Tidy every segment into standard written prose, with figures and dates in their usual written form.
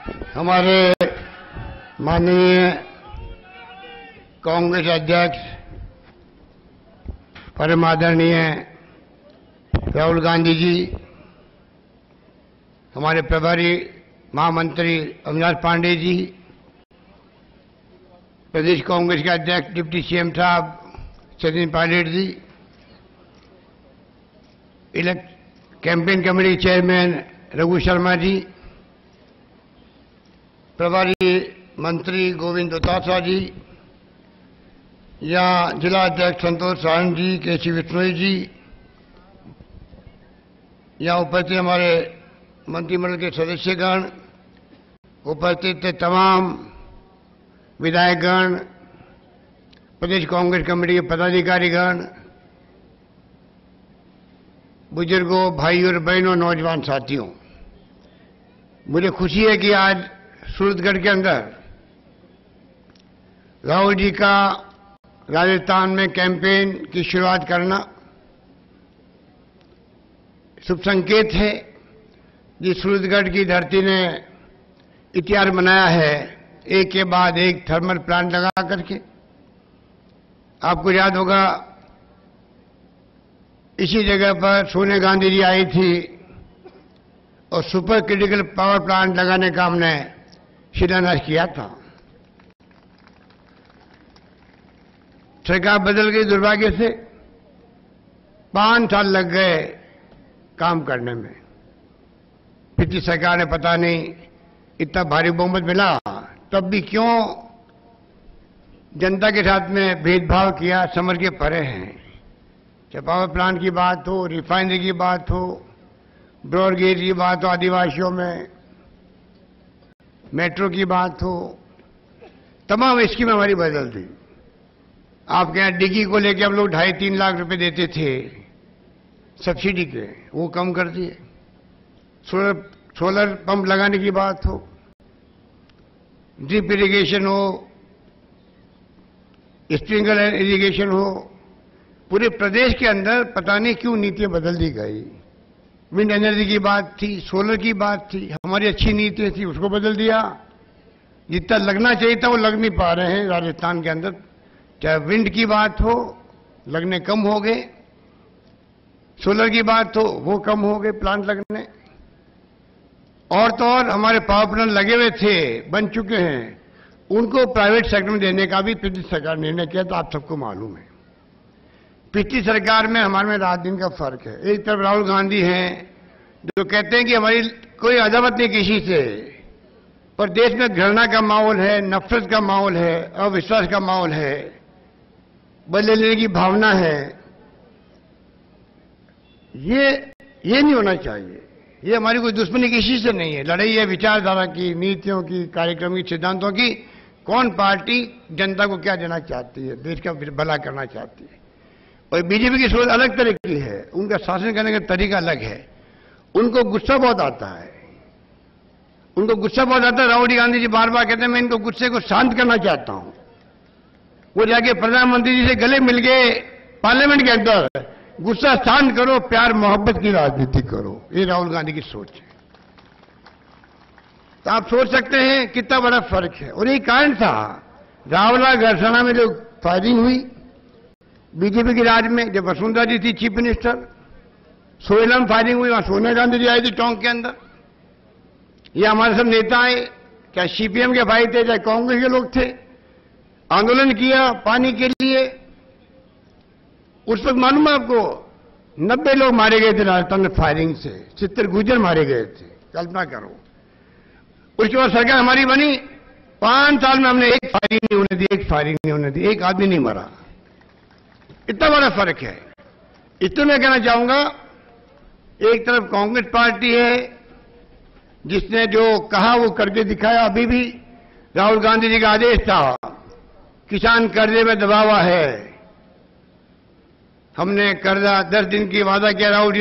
हमारे माननीय कांग्रेस अध्यक्ष परम आदरणीय राहुल गांधी जी, हमारे प्रभारी महामंत्री अविनाश पांडे जी, प्रदेश कांग्रेस के अध्यक्ष डिप्टी सीएम साहब Sachin Pilot ji, campaign committee chairman Raghu Sharma ji, प्रभारी मंत्री गोविंद दोतासा जी, या जिला अध्यक्ष संतोष सारण जी, केसी विश्नोई जी, यहाँ उपस्थित हमारे मंत्रिमंडल के सदस्यगण, उपस्थित तमाम विधायकगण, प्रदेश कांग्रेस कमेटी के पदाधिकारीगण, बुजुर्गों, भाइयों और बहनों, नौजवान साथियों, मुझे खुशी है कि आज सूरतगढ़ के अंदर राहुल जी का राजस्थान में कैंपेन की शुरुआत करना शुभ संकेत है। जिस सूरतगढ़ की धरती ने इतिहास बनाया है, एक के बाद एक थर्मल प्लांट लगा करके। आपको याद होगा, इसी जगह पर सोनिया गांधी जी आई थी और सुपर क्रिटिकल पावर प्लांट लगाने का हमने शिलान्यास किया था। सरकार बदल गई, दुर्भाग्य से 5 साल लग गए काम करने में। पिछली सरकार ने पता नहीं इतना भारी बहुमत मिला, तब भी क्यों जनता के साथ में भेदभाव किया, समझ के परे हैं। चाहे पावर प्लांट की बात हो, रिफाइनरी की बात हो, ब्रॉडगेज की बात हो, आदिवासियों में मेट्रो की बात हो, तमाम स्कीम हमारी बदल दी। आपके यहाँ डिग्गी को लेकर हम लोग 2.5-3 लाख रुपए देते थे सब्सिडी के, वो कम कर दिए। सोलर पंप लगाने की बात हो, ड्रिप इरिगेशन हो, स्प्रिंकलर इरिगेशन हो, पूरे प्रदेश के अंदर पता नहीं क्यों नीतियां बदल दी गई। विंड एनर्जी की बात थी, सोलर की बात थी, हमारी अच्छी नीतियां थी, उसको बदल दिया। जितना लगना चाहिए था वो लग नहीं पा रहे हैं राजस्थान के अंदर। चाहे विंड की बात हो, लगने कम हो गए, सोलर की बात हो, वो कम हो गए प्लांट लगने। और तो और हमारे पावर प्लांट लगे हुए थे, बन चुके हैं, उनको प्राइवेट सेक्टर में देने का भी पिछली सरकार ने निर्णय किया, तो आप सबको मालूम है। पिछली सरकार में हमारे में रात दिन का फर्क है। एक तरफ राहुल गांधी हैं जो कहते हैं कि हमारी कोई अदावत नहीं किसी से, पर देश में घृणा का माहौल है, नफरत का माहौल है, अविश्वास का माहौल है, बदले लेने की भावना है। ये नहीं होना चाहिए। ये हमारी कोई दुश्मनी किसी से नहीं है, लड़ाई है विचारधारा की, नीतियों की, कार्यक्रम की, सिद्धांतों की। कौन पार्टी जनता को क्या देना चाहती है, देश का भला करना चाहती है। और बीजेपी की सोच अलग तरह की है, उनका शासन करने का तरीका अलग है। उनको गुस्सा बहुत आता है, उनको गुस्सा बहुत आता है। राहुल गांधी जी बार बार कहते हैं मैं इनको गुस्से को शांत करना चाहता हूं। वो जाके प्रधानमंत्री जी से गले मिल गए पार्लियामेंट के अंदर, गुस्सा शांत करो, प्यार मोहब्बत की राजनीति करो। ये राहुल गांधी की सोच है। तो आप सोच सकते हैं कितना बड़ा फर्क है। और यही कारण था रावला घरसाना में जो फायरिंग हुई बीजेपी के राज में, जब वसुंधरा जी थी चीफ मिनिस्टर, सोहेलम फायरिंग हुई, वहां सोनिया गांधी जी आई थी टोंक के अंदर। ये हमारे सब नेता आए, चाहे सीपीएम के भाई थे, चाहे कांग्रेस के लोग थे, आंदोलन किया पानी के लिए। उस वक्त मालूम है आपको 90 लोग मारे गए थे राजस्थान में फायरिंग से, 70 गुर्जर मारे गए थे, कल्पना करो। उसके बाद सरकार हमारी बनी, 5 साल में हमने एक फायरिंग नहीं होने दी, एक फायरिंग नहीं होने दी, एक आदमी नहीं मरा। इतना बड़ा फर्क है। इसलिए मैं कहना चाहूंगा, एक तरफ कांग्रेस पार्टी है जिसने जो कहा वो करके दिखाया। अभी भी राहुल गांधी जी का आदेश था, किसान कर्जे में दबा हुआ है, हमने कर्जा 10 दिन की वादा किया। राहुल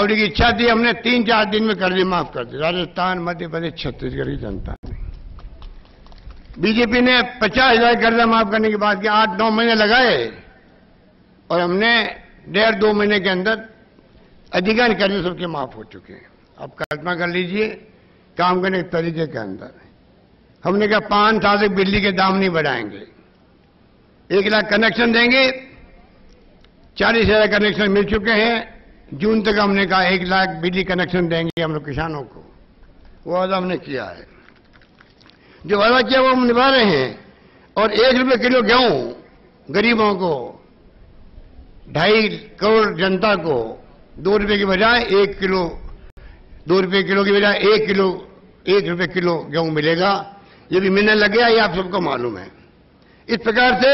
जी की इच्छा थी, हमने 3-4 दिन में कर्जे माफ कर दिए। राजस्थान, मध्य प्रदेश, छत्तीसगढ़ की जनता ने, बीजेपी ने 50,000 कर्जा माफ करने की बात की, 8-9 महीने लगाए और हमने 1.5-2 महीने के अंदर अधिकांश कर्जे सबके माफ हो चुके हैं। आप कल्पना कर लीजिए काम करने के तरीके के अंदर। हमने कहा 5 साल तक बिजली के दाम नहीं बढ़ाएंगे, 1 लाख कनेक्शन देंगे। 40,000 कनेक्शन मिल चुके हैं। जून तक हमने कहा 1 लाख बिजली कनेक्शन देंगे हम लोग किसानों को, वो वादा हमने किया है। जो वादा किया वो हम निभा रहे हैं। और 1 रुपये किलो गेहूं गरीबों को, 2.5 करोड़ जनता को 2 रुपये की बजाय 1 किलो, 2 रुपये किलो की बजाय 1 रुपये किलो गेहूं मिलेगा। ये भी मिलने लग गया, ये आप सबको मालूम है। इस प्रकार से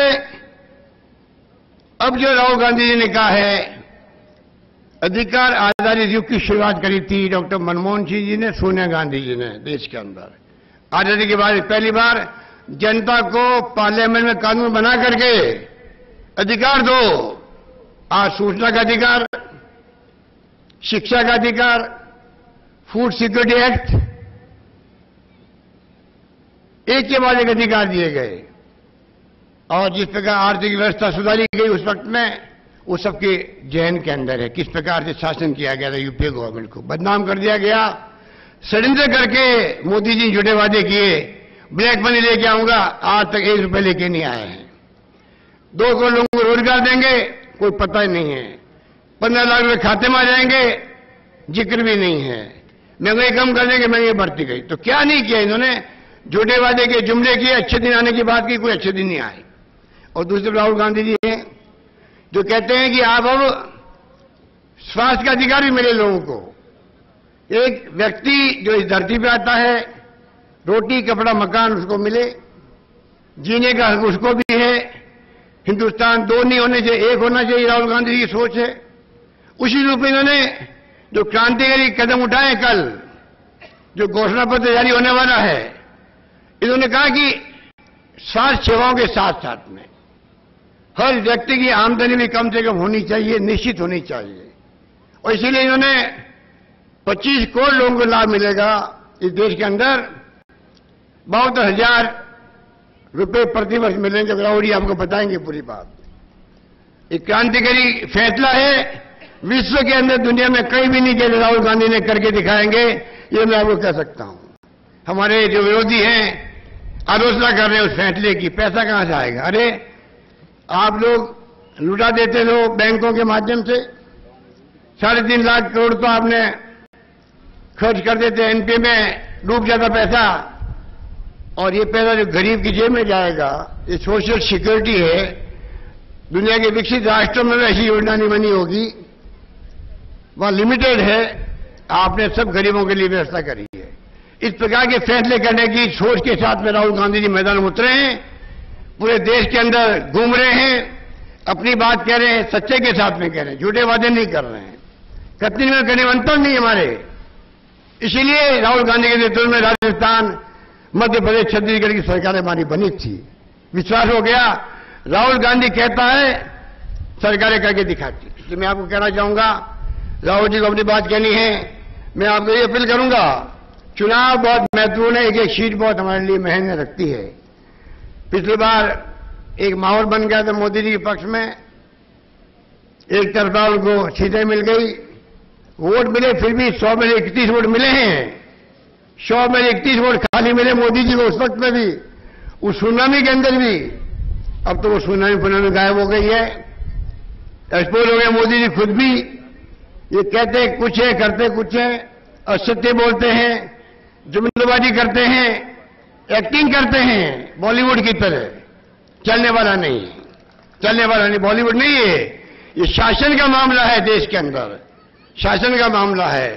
अब जो राहुल गांधी जी ने कहा है, अधिकार आजादी युग की शुरुआत करी थी डॉक्टर मनमोहन सिंह जी ने, सोनिया गांधी जी ने देश के अंदर। आजादी के बाद पहली बार जनता को पार्लियामेंट में कानून बना करके अधिकार दो। आज सूचना का अधिकार, शिक्षा का अधिकार, फूड सिक्योरिटी एक्ट, एक के बाद एक अधिकार दिए गए। और जिस प्रकार आर्थिक व्यवस्था सुधारी गई उस वक्त में, वो सबके जहन के अंदर है किस प्रकार से शासन किया गया था। यूपीए गवर्नमेंट को बदनाम कर दिया गया। षड्यंत्र करके मोदी जी झूठे वादे किए, ब्लैक मनी लेके आऊंगा, आज तक 1 रुपये लेके नहीं आए हैं। 2 करोड़ लोगों को रोजगार देंगे, कोई पता ही नहीं है। 15 लाख रुपए खाते में आ जाएंगे, जिक्र भी नहीं है। महंगाई कम कर देंगे, महंगाई बढ़ती गई। तो क्या नहीं किया इन्होंने? झूठे वादे के जुमले किए, अच्छे दिन आने की बात की, कोई अच्छे दिन नहीं आए। और दूसरे राहुल गांधी जी हैं जो कहते हैं कि आप अब स्वास्थ्य का अधिकार भी मिले लोगों को। एक व्यक्ति जो इस धरती पे आता है, रोटी कपड़ा मकान उसको मिले, जीने का हक उसको भी है। हिंदुस्तान 2 नहीं होने चाहिए, 1 होना चाहिए, राहुल गांधी जी की सोच है। उसी रूप में इन्होंने जो क्रांतिकारी कदम उठाए, कल जो घोषणा पत्र जारी होने वाला है, इन्होंने कहा कि स्वास्थ्य सेवाओं के साथ साथ में हर व्यक्ति की आमदनी भी कम से कम होनी चाहिए, निश्चित होनी चाहिए। और इसीलिए इन्होंने 25 करोड़ लोगों को लाभ मिलेगा इस देश के अंदर। 72,000 रुपये प्रतिवर्ष मिलेंगे। राहुल जी आपको बताएंगे पूरी बात। एक क्रांतिकारी फैसला है, विश्व के अंदर दुनिया में कहीं भी नहीं किया, राहुल गांधी ने करके दिखाएंगे, ये मैं आपको कह सकता हूं। हमारे जो विरोधी हैं आलोचना कर रहे हैं उस फैसले की, पैसा कहां से आएगा? अरे आप लोग लुटा देते हो बैंकों के माध्यम से, 3.5 लाख करोड़ तो आपने खर्च कर देते, एनपीए में डूब जाता पैसा। और ये पैसा जो गरीब की जेब में जाएगा, ये सोशल सिक्योरिटी है। दुनिया के विकसित राष्ट्रों में ऐसी योजना नहीं बनी होगी, वहां लिमिटेड है। आपने सब गरीबों के लिए व्यवस्था करी है। इस प्रकार के फैसले करने की सोच के साथ में राहुल गांधी जी मैदान में उतरे हैं, पूरे देश के अंदर घूम रहे हैं, अपनी बात कह रहे हैं, सच्चे के साथ में कह रहे हैं, झूठे वादे नहीं कर रहे हैं। कतनी में करने में अंतर नहीं हमारे। इसीलिए राहुल गांधी के नेतृत्व में राजस्थान, मध्य प्रदेश, छत्तीसगढ़ की सरकारें हमारी बनी थी। विश्वास हो गया, राहुल गांधी कहता है, सरकारें करके दिखाती। इसलिए मैं आपको कहना चाहूंगा, राहुल जी को अपनी बात कहनी है। मैं आपको ये अपील करूंगा, चुनाव बहुत महत्वपूर्ण है, एक सीट बहुत हमारे लिए मायने रखती है। पिछली बार एक माहौल बन गया था मोदी जी के पक्ष में, एक तरफा उनको सीटें मिल गई, वोट मिले, फिर भी 100 में 31 वोट मिले हैं। 100 में 31 वोट खाली मिले मोदी जी को उस वक्त में भी, उस सुनामी के अंदर भी। अब तो वो सुनामी गायब हो गई है, एक्सपोज हो गया। मोदी जी खुद भी ये कहते कुछ है, करते कुछ है, असत्य बोलते हैं, जुमलेबाजी करते हैं, एक्टिंग करते हैं बॉलीवुड की तरह। चलने वाला नहीं है, चलने वाला नहीं, बॉलीवुड नहीं है। ये शासन का मामला है, देश के अंदर शासन का मामला है।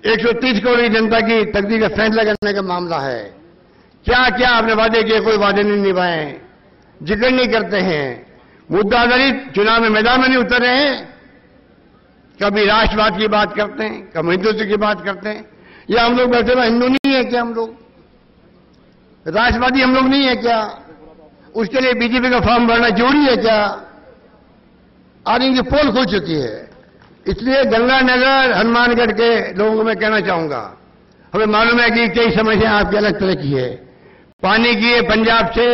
130 करोड़ की जनता की तकदीर का फैसला करने का मामला है। क्या क्या आपने वादे किए, कोई वादे नहीं निभाए, जिक्र नहीं करते हैं, मुद्दा आधारित चुनाव में मैदान में नहीं उतर रहे हैं। कभी राष्ट्रवाद की बात करते हैं, कभी हिंदुत्व की बात करते हैं। या हम लोग बैठे हुए हिंदू नहीं है क्या? हम लोग राष्ट्रवादी हम लोग नहीं है क्या? उसके लिए बीजेपी का फॉर्म भरना जरूरी है क्या? आज इनकी पोल खुल चुकी है। इसलिए गंगानगर, हनुमानगढ़ के लोगों को मैं कहना चाहूंगा, हमें मालूम है कि कई समस्या आपकी अलग तरह की है। पानी की है, पंजाब से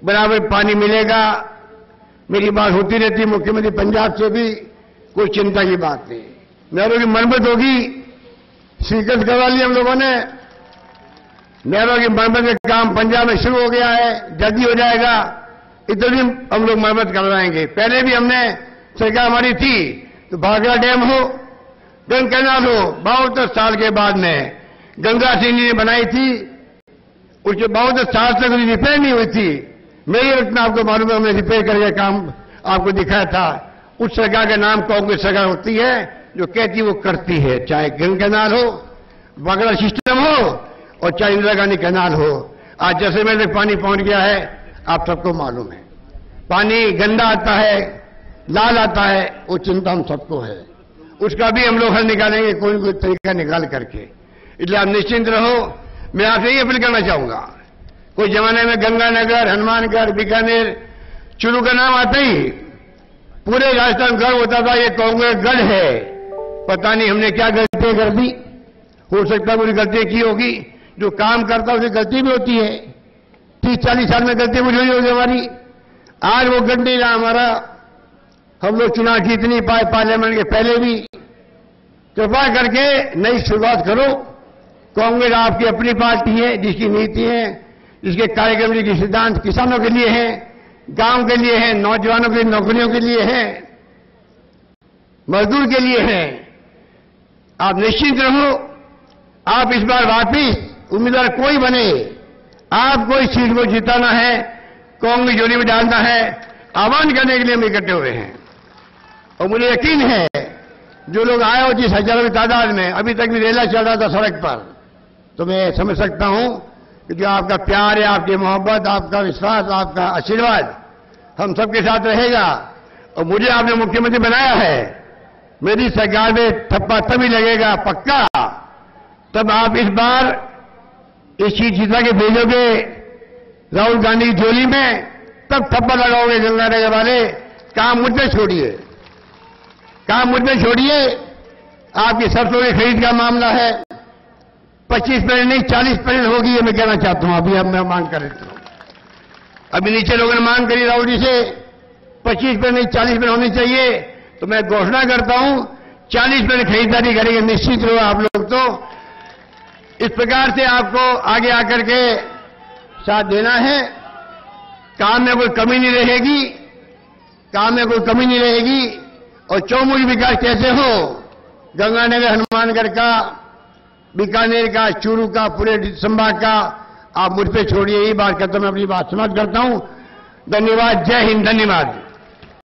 बराबर पानी मिलेगा, मेरी बात होती रहती है मुख्यमंत्री पंजाब से भी, कोई चिंता की बात नहीं। नहरों की मरम्मत होगी, स्वीकृत करवा ली हम लोगों ने, नहरों की मरम्मत का काम पंजाब में शुरू हो गया है, जल्दी हो जाएगा। इतनी हम लोग मरम्मत करवाएंगे। पहले भी हमने सरकार हमारी थी तो भाखड़ा डैम हो, गंग कैनाल हो, 72 साल के बाद में गंगा सिंह जी ने बनाई थी, उसके 72 साल तक रिपेयर नहीं हुई थी। मेरे वक्त में आपको मालूम है हमने रिपेयर करके काम आपको दिखाया था। उस सरकार का नाम कांग्रेस सरकार होती है जो कहती वो करती है, चाहे गंग कैनाल हो, भाखड़ा सिस्टम हो और चाहे इंदिरा गांधी कैनाल हो। आज जैसलमेर तक पानी पहुंच गया है, आप सबको मालूम है। पानी गंदा आता है, लाल आता है, वो चिंता हम सबको है। उसका भी हम लोग हल निकालेंगे, कोई न कोई तरीका निकाल करके। इसलिए आप निश्चिंत रहो। मैं आपसे यही अपील करना चाहूंगा, कोई जमाने में गंगानगर, हनुमानगढ़, बीकानेर, चुरू का नाम आता ही पूरे राजस्थान गर्व होता था, ये कांग्रेस गढ़ है। पता नहीं हमने क्या गलतियां कर दी। हो सकता है पूरी गलतियां की होगी। जो काम करता है उसे गलती भी होती है। 30-40 साल में गलती मुझे हुई होगी हमारी। आज वो गढ़ नहीं रहा हमारा। हम लोग चुनाव जीत नहीं पाए पार्लियामेंट के पहले भी। कृपा करके नई शुरुआत करो। कांग्रेस आपकी अपनी पार्टी है, जिसकी नीति है, जिसके कार्यक्रम, जिसके सिद्धांत किसानों के लिए हैं, गांव के लिए हैं, नौजवानों के नौकरियों के लिए हैं, मजदूर के लिए हैं। आप निश्चिंत रहो। आप इस बार वापिस उम्मीदवार कोई बने, आपको इस सीट को जिताना है, कांग्रेस जोड़ी में डालना है। आह्वान करने के लिए हम इकट्ठे हुए हैं और मुझे यकीन है जो लोग आए हो जिस हजारों की तादाद में, अभी तक भी रेला चल रहा था सड़क पर, तो मैं समझ सकता हूं कि जो आपका प्यार है, आपकी मोहब्बत, आपका विश्वास, आपका आशीर्वाद हम सबके साथ रहेगा। और मुझे आपने मुख्यमंत्री बनाया है, मेरी सरकार में ठप्पा तभी लगेगा पक्का, तब आप इस बार इस सीट जिता के भेजोगे राहुल गांधी की झोली में, तब ठप्पा लगाओगे गंगानगर वाले। काम मुझ पे छोड़िए, काम मुझ पे छोड़िए। आपकी सरसों की खरीद का मामला है, 25% नहीं 40% होगी, ये मैं कहना चाहता हूं। अभी अब मैं मांग कर देता हूं। अभी नीचे लोगों ने मांग करी राहुल जी से 25% नहीं 40% होनी चाहिए, तो मैं घोषणा करता हूं 40% खरीदारी करेंगे। निश्चित रहो आप लोग। तो इस प्रकार से आपको आगे आकर के साथ देना है। काम में कोई कमी नहीं रहेगी, काम में कोई कमी नहीं रहेगी। और चौमुखी विकास कैसे हो, गंगानगर, हनुमानगढ़ का, बीकानेर का, चूरू का, पूरे संभाग का, आप मुझ पे छोड़िए। यही बात करता मैं अपनी बात समाप्त करता हूं। धन्यवाद। जय हिंद। धन्यवाद।